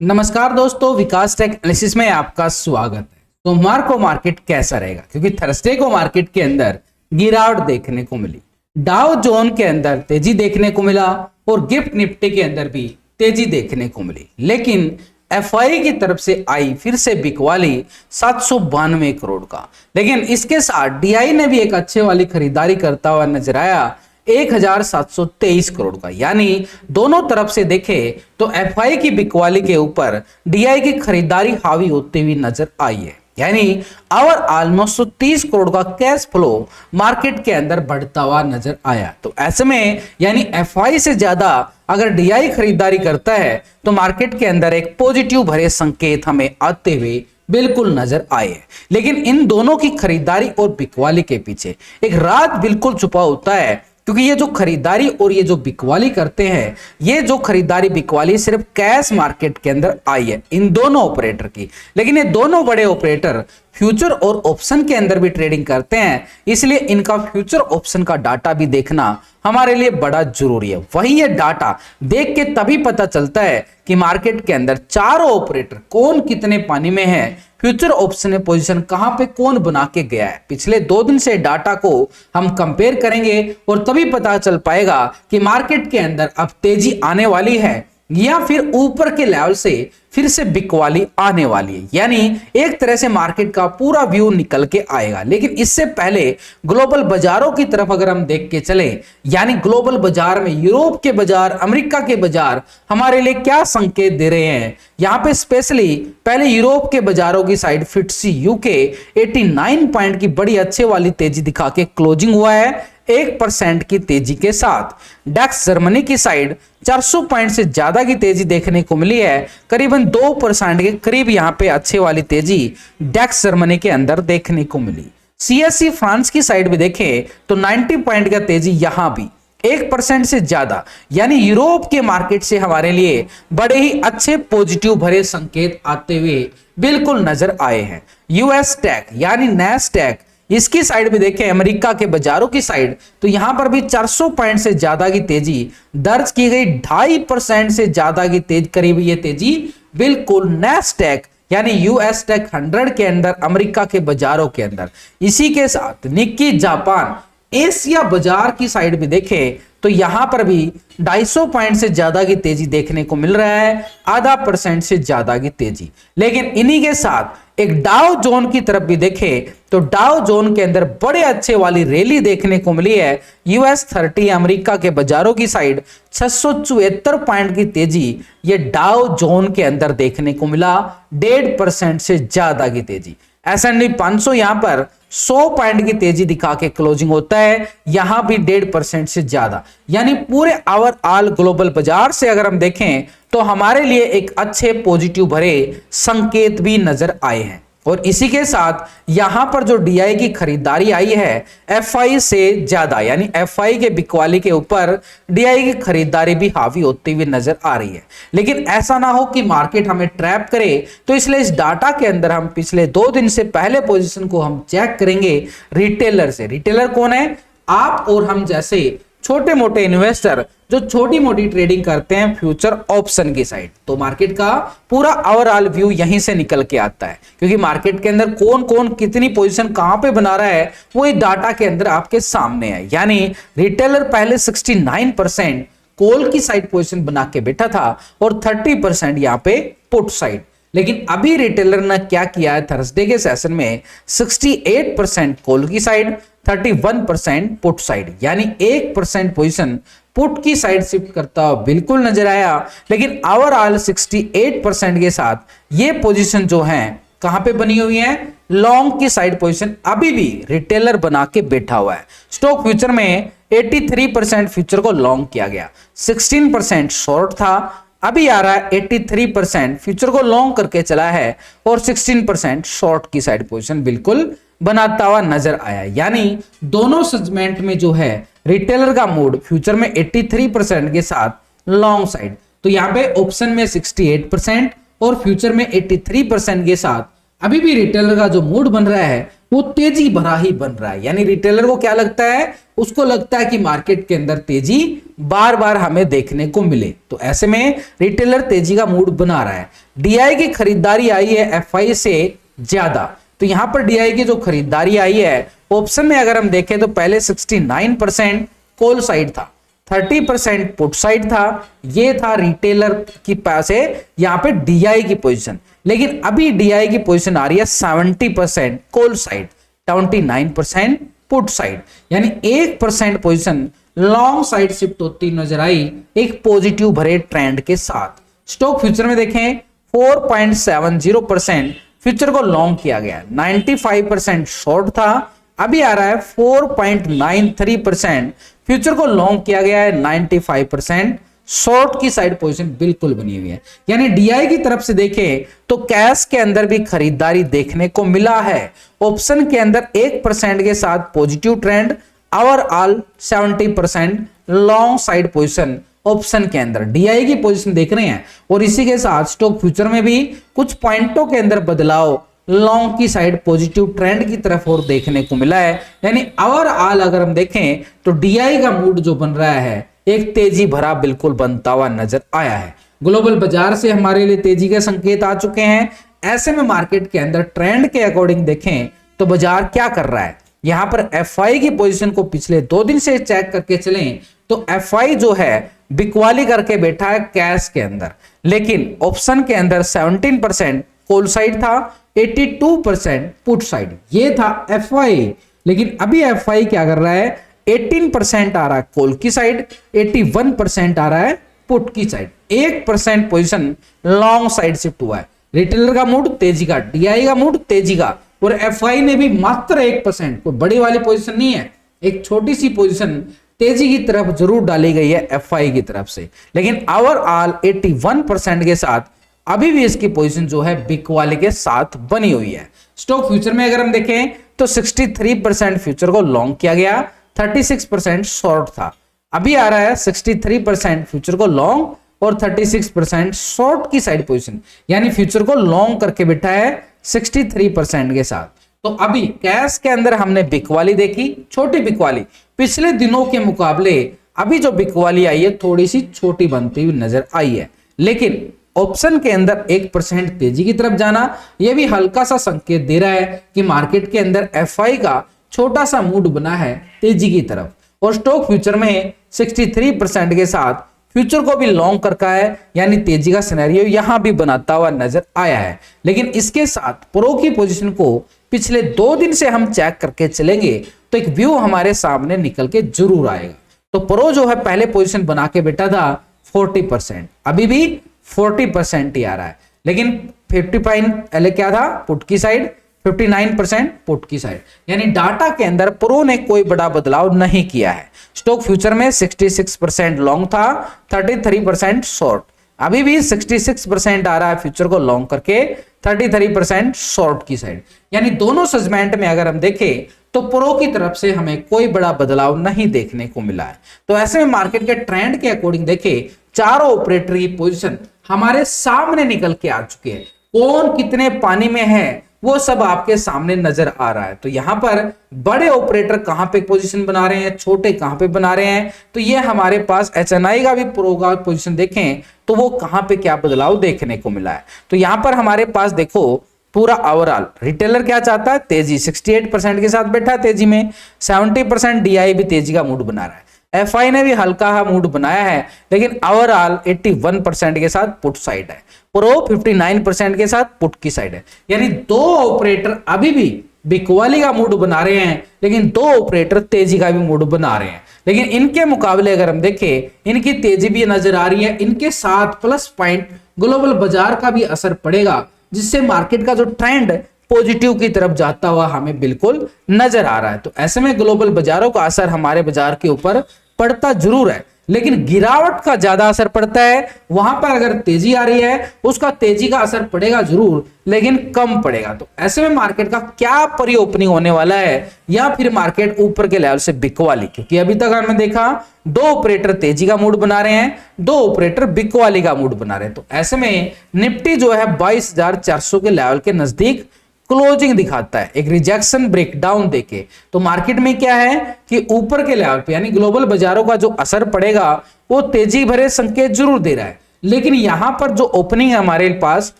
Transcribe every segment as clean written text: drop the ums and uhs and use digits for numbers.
नमस्कार दोस्तों, विकास take analysis में आपका स्वागत है। सोमवार को मार्केट कैसा रहेगा, क्योंकि थर्सडे को मार्केट के अंदर गिरावट देखने को मिली। डाउ जोन के अंदर तेजी देखने को मिला और गिफ्ट निफ्टी के अंदर भी तेजी देखने को मिली, लेकिन एफआई की तरफ से आई फिर से बिकवाली 792 करोड़ का। लेकिन इसके साथ डीआई ने भी एक अच्छे वाली खरीदारी करता हुआ नजर आया 1723 करोड़ का। यानी दोनों तरफ से देखे तो एफआई की बिकवाली के ऊपर डीआई की खरीदारी हावी होती हुई नजर आई है। यानी और ऑलमोस्ट 30 करोड़ का कैश फ्लो मार्केट के अंदर बढ़ता हुआ नजर आया। तो ऐसे में यानी एफआई से ज्यादा अगर डीआई खरीदारी करता है तो मार्केट के अंदर एक पॉजिटिव भरे संकेत हमें आते हुए बिल्कुल नजर आए। लेकिन इन दोनों की खरीदारी और बिकवाली के पीछे एक राज बिल्कुल छुपा होता है, क्योंकि ये जो खरीदारी और ये जो बिकवाली करते हैं, ये जो खरीदारी बिकवाली सिर्फ कैश मार्केट के अंदर आई है इन दोनों ऑपरेटर की। लेकिन ये दोनों बड़े ऑपरेटर फ्यूचर और ऑप्शन के अंदर भी ट्रेडिंग करते हैं, इसलिए इनका फ्यूचर ऑप्शन का डाटा भी देखना हमारे लिए बड़ा जरूरी है। वही ये डाटा देख के तभी पता चलता है कि मार्केट के अंदर चारों ऑपरेटर कौन कितने पानी में है, फ्यूचर ऑप्शन में पोजीशन कहां पे कौन बना के गया है। पिछले 2 दिन से डाटा को हम कंपेयर करेंगे और तभी पता चल पाएगा कि मार्केट के अंदर अब तेजी आने वाली है या फिर ऊपर के लेवल से फिर से बिकवाली आने वाली है। यानी एक तरह से मार्केट का पूरा व्यू निकल के आएगा। लेकिन इससे पहले ग्लोबल बाजारों की तरफ अगर हम देख के चले, यानी ग्लोबल बाजार में यूरोप के बाजार, अमेरिका के बाजार हमारे लिए क्या संकेत दे रहे हैं। यहाँ पे स्पेशली पहले यूरोप के बाजारों की साइड फिट्सी यूके 89 पॉइंट की बड़ी अच्छे वाली तेजी दिखा के क्लोजिंग हुआ है 1% की तेजी के साथ। डेक्स जर्मनी की साइड 400 पॉइंट से ज्यादा की तेजी देखने को मिली है, करीबन 2% के करीब यहाँ पे अच्छे वाली तेजी डेक्स जर्मनी के अंदर देखने को मिली। सीएससी फ्रांस की साइड भी देखें तो 90 पॉइंट का तेजी यहां भी 1% से ज्यादा, यानी यूरोप के मार्केट से हमारे लिए बड़े ही अच्छे पॉजिटिव भरे संकेत आते हुए बिल्कुल नजर आए हैं। यूएस टेक यानी नैस्डैक, इसकी साइड भी देखें अमेरिका के बाजारों की साइड, तो यहां पर भी 400 पॉइंट से ज्यादा की तेजी दर्ज की गई। 2.5% से ज्यादा की तेज करीब ये तेजी बिल्कुल नैस्डैक यानी यूएस टेक 100 के अंदर, अमेरिका के बाजारों के अंदर। इसी के साथ निक्की जापान एशिया बाजार की साइड भी देखें तो यहां पर भी 250 पॉइंट से ज्यादा की तेजी देखने को मिल रहा है, 0.5% से ज्यादा की तेजी। लेकिन इन्हीं के साथ एक डाउ जोन की तरफ भी देखें तो डाउ जोन के अंदर बड़े अच्छे वाली रैली देखने को मिली है। यूएस 30 अमेरिका के बाजारों की साइड 674 पॉइंट की तेजी ये डाउ जोन के अंदर देखने को मिला, 1.5% से ज्यादा की तेजी। S&P 500 यहां पर 100 पॉइंट की तेजी दिखा के क्लोजिंग होता है, यहां भी 1.5% से ज्यादा। यानी पूरे ओवरऑल ग्लोबल बाजार से अगर हम देखें तो हमारे लिए एक अच्छे पॉजिटिव भरे संकेत भी नजर आए हैं। और इसी के साथ यहां पर जो डीआई की खरीदारी आई है एफआई से ज्यादा, यानी एफआई के बिकवाली के ऊपर डीआई की खरीदारी भी हावी होती हुई नजर आ रही है। लेकिन ऐसा ना हो कि मार्केट हमें ट्रैप करे, तो इसलिए इस डाटा के अंदर हम पिछले 2 दिन से पहले पोजीशन को हम चेक करेंगे रिटेलर से। रिटेलर कौन है? आप और हम जैसे छोटे मोटे इन्वेस्टर जो छोटी मोटी ट्रेडिंग करते हैं फ्यूचर ऑप्शन की साइड। तो मार्केट का पूरा ओवरऑल व्यू यहीं से निकल के आता है, क्योंकि मार्केट के अंदर कौन कौन कितनी पोजीशन कहां पे बना रहा है वो इस डाटा के अंदर आपके सामने है। यानी रिटेलर पहले 69% कॉल की साइड पोजीशन बना के बैठा था और 30% यहाँ पे पुट साइड। लेकिन अभी रिटेलर ने क्या किया है, थर्सडे के सेशन में 68% कॉल की साइड, 31% पुट साइड, यानी 1% पोजीशन पुट की साइड शिफ्ट करता हुआ बिल्कुल नजर आया। लेकिन ओवरऑल 68% के साथ ये पोजीशन जो है कहां पे बनी हुई है, लॉन्ग की साइड पोजीशन अभी भी रिटेलर बना के बैठा हुआ है। स्टॉक फ्यूचर में 83% फ्यूचर को लॉन्ग किया गया, 16% शॉर्ट था, अभी आ रहा है 83% फ्यूचर को लॉन्ग करके चला है और 16% शॉर्ट की साइड पोजीशन बिल्कुल बनाता हुआ नजर आया। यानी दोनों सेगमेंट में जो है रिटेलर का मूड फ्यूचर में 83% के साथ लॉन्ग साइड, तो यहाँ पे ऑप्शन में 68% और फ्यूचर में 83% के साथ अभी भी रिटेलर का जो मूड बन रहा है वो तेजी भरा ही बन रहा है। यानी रिटेलर को क्या लगता है, उसको लगता है कि मार्केट के अंदर तेजी बार बार हमें देखने को मिले, तो ऐसे में रिटेलर तेजी का मूड बना रहा है। डीआई की खरीदारी आई है एफआई से ज्यादा, तो यहां पर डीआई की जो खरीदारी आई है ऑप्शन में अगर हम देखें तो पहले 69% कॉल साइड था, 30% पुट साइड था, ये था रिटेलर की पास है यहां पे डीआई की पोजीशन। लेकिन अभी डीआई की पोजीशन आ रही है 70% कॉल साइड, 29% पुट साइड, यानी 1% पोजीशन लॉन्ग साइड शिफ्ट होती नजर आई एक पॉजिटिव भरे ट्रेंड के साथ। स्टॉक फ्यूचर में देखें 4.70% फ्यूचर को लॉन्ग किया गया, 95% शॉर्ट था, अभी आ रहा है 4.93% फ्यूचर को लॉन्ग किया गया है, 95% शॉर्ट की साइड पोजीशन बिल्कुल बनी हुई है। यानी डीआई की तरफ से देखें तो कैश के अंदर भी खरीदारी देखने को मिला है। ऑप्शन के अंदर 1% के साथ positive trend, overall 70% long side position option के अंदर डीआई की पोजीशन देख रहे हैं। और इसी के साथ स्टॉक फ्यूचर में भी कुछ पॉइंटों के अंदर बदलाव लॉन्ग की साइड पॉजिटिव ट्रेंड की तरफ और देखने को मिला है। यानी ओवरऑल अगर हम देखें तो डीआई का मूड जो बन रहा है एक तेजी भरा बिल्कुल बनता हुआ नजर आया है। ग्लोबल बाजार से हमारे लिए तेजी के संकेत आ चुके हैं। ऐसे में मार्केट के अंदर ट्रेंड के अकॉर्डिंग देखें तो बाजार क्या कर रहा है, यहां पर एफआई की पोजीशन को पिछले 2 दिन से चेक करके चलें तो एफआई जो है बिकवाली करके बैठा है कैश के अंदर, लेकिन ऑप्शन के अंदर 17% कॉल साइड था, 82% पुट साइड, ये था एफआई। लेकिन अभी एफआई क्या कर रहा है, 18% आ रहा है कॉल की साइड, 81% आ रहा है पुट की side, 1% position long side shift हुआ है। रिटेलर का मूड तेजी का, डीआई का मूड तेजी का, और एफआई ने भी मात्र 1%, कोई बड़ी वाली पोजीशन नहीं है, एक छोटी सी पोजीशन तेजी की तरफ जरूर डाली गई है एफआई की तरफ से। लेकिन ओवरऑल 81% के साथ अभी भी इसकी पोजीशन जो है बिक वाले के साथ बनी हुई है। स्टॉक फ्यूचर में अगर हम देखें तो 63% फ्यूचर को लॉन्ग किया गया, 36% शॉर्ट था, अभी आ रहा है 63% फ्यूचर को लॉन्ग और 36% शॉर्ट की साइड पोजीशन, यानी फ्यूचर को लॉन्ग करके बैठा है 63% के साथ। तो अभी कैश के अंदर हमने बिकवाली देखी, छोटी बिकवाली, पिछले दिनों के मुकाबले अभी जो बिकवाली आई है थोड़ी सी छोटी बनती हुई नजर आई है। लेकिन ऑप्शन के अंदर 1% तेजी की तरफ जाना, यह भी हल्का सा संकेत दे रहा है कि मार्केट के अंदर एफआई का छोटा सा मूड बना है तेजी की तरफ। और स्टॉक फ्यूचर में 63% के साथ फ्यूचर को भी लॉन्ग करका है, यानी तेजी का सिनेरियो यहां भी बनाता हुआ नजर आया है। लेकिन इसके साथ प्रो की पोजीशन को पिछले 2 दिन से हम चेक करके चलेंगे तो एक व्यू हमारे सामने निकल के जरूर आएगा। तो प्रो जो है पहले पोजीशन बना के बैठा था 40%, अभी भी 40% ही आ रहा है, लेकिन 55 क्या था पुट की साइड, 59% पुट की साइड, यानी डाटा के अंदर प्रो ने कोई बड़ा बदलाव नहीं किया है। स्टॉक फ्यूचर में 66% लॉन्ग था, 33% शॉर्ट, अभी भी 66% आ रहा है फ्यूचर को लॉन्ग करके, 33% शॉर्ट की साइड, यानी दोनों सेगमेंट में अगर हम देखें तो प्रो की तरफ से हमें कोई बड़ा बदलाव नहीं देखने को मिला है। तो ऐसे में मार्केट के ट्रेंड के अकॉर्डिंग देखें चारों ऑपरेटर की पोजीशन हमारे सामने निकल के आ चुके हैं, कौन कितने पानी में है वो सब आपके सामने नजर आ रहा है। तो यहां पर बड़े ऑपरेटर कहां पे पोजीशन बना रहे हैं, छोटे कहां पे बना रहे हैं, तो ये हमारे पास एचएनआई का भी प्रो का पोजीशन देखें तो वो कहां पे क्या बदलाव देखने को मिला है। तो यहां पर हमारे पास देखो पूरा ओवरऑल रिटेलर क्या चाहता है, तेजी, 68% के साथ बैठा तेजी में, 70% डीआई भी तेजी का मूड बना रहा है, एफआई ने भी हल्का मूड बनाया है, लेकिन ओवरऑल 81% के साथ पुट साइड है, प्रो 59% के साथ पुट की साइड है। यानी 2 ऑपरेटर अभी भी बिकवाली का मूड बना रहे हैं, लेकिन 2 ऑपरेटर तेजी का भी मूड बना रहे हैं। लेकिन इनके मुकाबले अगर हम देखें इनकी तेजी भी नजर आ रही है, इनके साथ प्लस पॉइंट ग्लोबल बाजार का भी असर पड़ेगा, जिससे मार्केट का जो ट्रेंड पॉजिटिव की तरफ जाता हुआ हमें बिल्कुल नजर आ रहा है। तो ऐसे में ग्लोबल बाजारों का असर हमारे बाजार के ऊपर पड़ता जरूर है, लेकिन गिरावट का ज्यादा असर पड़ता है। वहां पर अगर तेजी आ रही है उसका तेजी का असर पड़ेगा जरूर, लेकिन कम पड़ेगा। तो ऐसे में मार्केट का क्या परी ओपनिंग होने वाला है, या फिर मार्केट ऊपर के लेवल से बिकवाली, क्योंकि अभी तक हमने देखा 2 ऑपरेटर तेजी का मूड बना रहे हैं, 2 ऑपरेटर बिकवाली का मूड बना रहे हैं। तो ऐसे में निफ्टी जो है 22,400 के लेवल के नजदीक क्लोजिंग दिखाता है, एक रिजेक्शन ब्रेकडाउन देके। तो मार्केट में क्या है कि ऊपर के लेवल पे यानी ग्लोबल बाजारों का जो असर पड़ेगा वो तेजी भरे संकेत जरूर दे रहा है, लेकिन यहां पर जो ओपनिंग है हमारे पास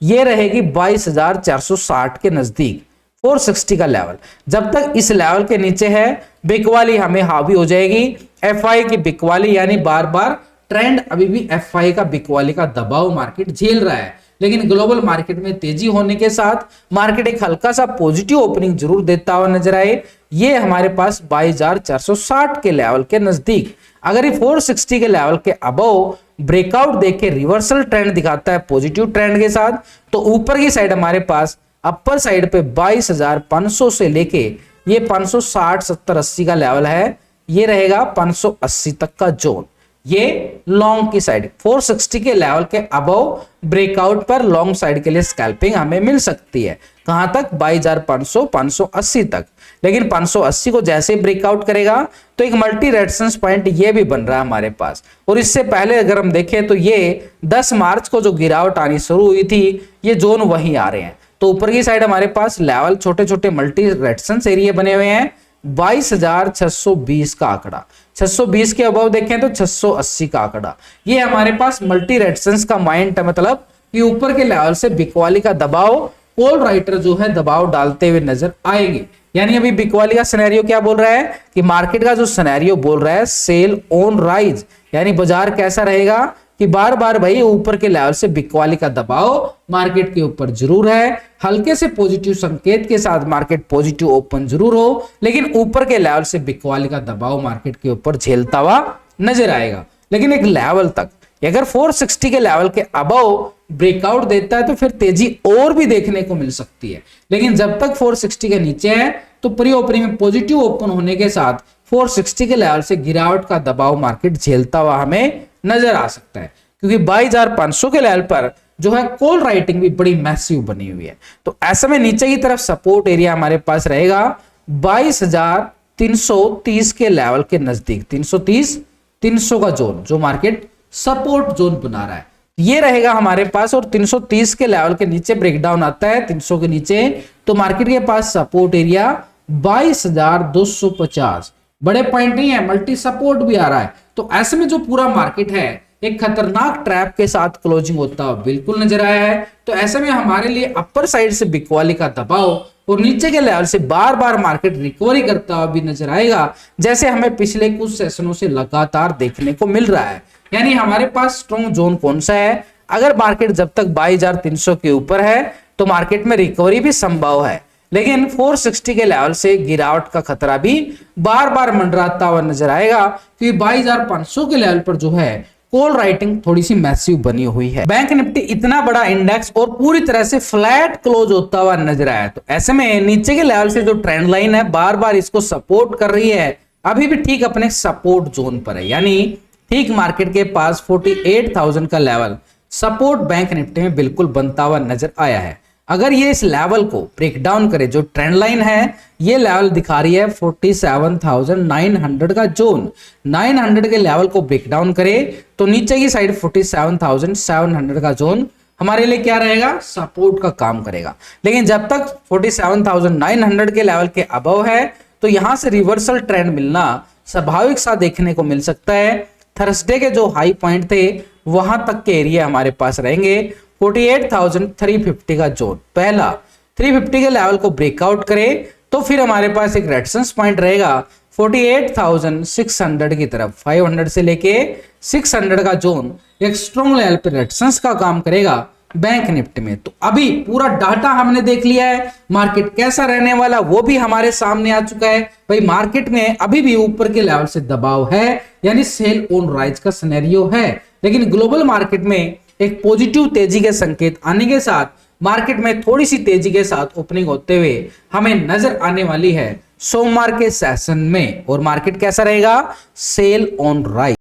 ये रहेगी 22,460 के नजदीक, 460 का लेवल। जब तक इस लेवल के नीचे है बिकवाली हमें हावी हो जाएगी, एफआई की बिकवाली, यानी बार बार ट्रेंड अभी भी एफआई का बिकवाली का दबाव मार्केट झेल रहा है। लेकिन ग्लोबल मार्केट में तेजी होने के साथ मार्केट एक हल्का सा पॉजिटिव ओपनिंग जरूर देता हुआ नजर आए। ये हमारे पास 22,460 के लेवल के नजदीक, अगर ये 460 के लेवल के अबव ब्रेकआउट देके रिवर्सल ट्रेंड दिखाता है पॉजिटिव ट्रेंड के साथ, तो ऊपर की साइड हमारे पास अपर साइड पे 22,500 से लेके ये 560, 70, 80 का लेवल है, ये रहेगा 580 तक का जोन। ये लॉन्ग की साइड 460 के लेवल के अबव ब्रेकआउट पर लॉन्ग साइड के लिए स्कैल्पिंग हमें मिल सकती है। कहां तक? 22,500, 580 तक। लेकिन 580 को जैसे ब्रेकआउट करेगा तो एक मल्टी रेजिस्टेंस पॉइंट ये भी बन रहा है हमारे पास। और इससे पहले अगर हम देखें तो ये 10 मार्च को जो गिरावट आनी शुरू हुई थी, ये जोन वहीं आ रहे हैं। तो ऊपर की साइड हमारे पास लेवल छोटे छोटे मल्टी रेजिस्टेंस एरिया बने हुए हैं। 22,620 का आंकड़ा, 620 के अबव देखें तो 680 का आंकड़ा, ये हमारे पास मल्टी रेजिस्टेंस का माइंड है, मतलब कि ऊपर के लेवल से बिकवाली का दबाव कॉल राइटर जो है दबाव डालते हुए नजर आएंगे। यानी अभी बिकवाली का सिनेरियो क्या बोल रहा है कि मार्केट का जो सिनेरियो बोल रहा है सेल ऑन राइज, यानी बाजार कैसा रहेगा कि बार बार भाई ऊपर के लेवल से बिकवाली का दबाव मार्केट के ऊपर जरूर है, हल्के से पॉजिटिव संकेत के साथ मार्केट पॉजिटिव ओपन जरूर हो, लेकिन ऊपर के लेवल से बिकवाली का दबाव मार्केट के ऊपर झेलता हुआ नजर आएगा। लेकिन एक लेवल तक अगर 460 के लेवल के अबव ब्रेकआउट देता है तो फिर तेजी और भी देखने को मिल सकती है। लेकिन जब तक 460 के नीचे है तो प्री ओपनिंग में पॉजिटिव ओपन होने के साथ 460 के लेवल से गिरावट का दबाव मार्केट झेलता हुआ हमें नजर आ सकता है, क्योंकि 22,500 के लेवल पर जो है कॉल राइटिंग भी बड़ी मैसिव बनी हुई है। तो ऐसे में नीचे की तरफ सपोर्ट एरिया हमारे पास रहेगा 22,330 के लेवल के नजदीक, 330, 300 का जोन जो मार्केट सपोर्ट जोन बना रहा है, ये रहेगा हमारे पास। और 330 के लेवल के नीचे ब्रेकडाउन आता है 300 के नीचे, तो मार्केट के पास सपोर्ट एरिया 22,250, बड़े पॉइंट नहीं है, मल्टी सपोर्ट भी आ रहा है। तो ऐसे में जो पूरा मार्केट है एक खतरनाक ट्रैप के साथ क्लोजिंग होता हुआ बिल्कुल नजर आया है। तो ऐसे में हमारे लिए अपर साइड से बिकवाली का दबाव और नीचे के लेवल से बार बार मार्केट रिकवरी करता हुआ भी नजर आएगा, जैसे हमें पिछले कुछ सेशनों से लगातार देखने को मिल रहा है। यानी हमारे पास स्ट्रॉन्ग जोन कौन सा है? अगर मार्केट जब तक 22,300 के ऊपर है तो मार्केट में रिकवरी भी संभव है, लेकिन 460 के लेवल से गिरावट का खतरा भी बार बार मंडराता हुआ नजर आएगा, क्योंकि 22,500 के लेवल पर जो है कॉल राइटिंग थोड़ी सी मैसिव बनी हुई है। बैंक निफ्टी इतना बड़ा इंडेक्स और पूरी तरह से फ्लैट क्लोज होता हुआ नजर आया, तो ऐसे में नीचे के लेवल से जो ट्रेंड लाइन है बार बार इसको सपोर्ट कर रही है, अभी भी ठीक अपने सपोर्ट जोन पर है। यानी ठीक मार्केट के पास 48,000 का लेवल सपोर्ट बैंक निफ्टी में बिल्कुल बनता हुआ नजर आया है। अगर ये इस लेवल को ब्रेक डाउन करे, जो ट्रेंड लाइन है ये लेवल दिखा रही है 47,900 का जोन, 900 के लेवल को ब्रेक डाउन करे तो नीचे की साइड 47,700 का जोन हमारे लिए क्या रहेगा? सपोर्ट का काम करेगा। लेकिन जब तक 47,900 के लेवल के अबव है तो यहां से रिवर्सल ट्रेंड मिलना स्वाभाविक सा देखने को मिल सकता है। थर्सडे के जो हाई पॉइंट थे वहां तक के एरिया हमारे पास रहेंगे 48,350 का जोन, पहला 350 के लेवल को ब्रेकआउट करे तो फिर हमारे पास एक रेजिस्टेंस पॉइंट रहेगा 48,600 की तरफ, 500 से लेके 600 का जोन एक स्ट्रॉन्ग लेवल पे रेजिस्टेंस का काम करेगा बैंक निफ्टी में। तो अभी पूरा डाटा हमने देख लिया है, मार्केट कैसा रहने वाला वो भी हमारे सामने आ चुका है। भाई मार्केट में अभी भी ऊपर के लेवल से दबाव है, यानी सेल ऑन राइज का सिनेरियो है, लेकिन ग्लोबल मार्केट में एक पॉजिटिव तेजी के संकेत आने के साथ मार्केट में थोड़ी सी तेजी के साथ ओपनिंग होते हुए हमें नजर आने वाली है सोमवार के सेशन में। और मार्केट कैसा रहेगा? Sell on rise.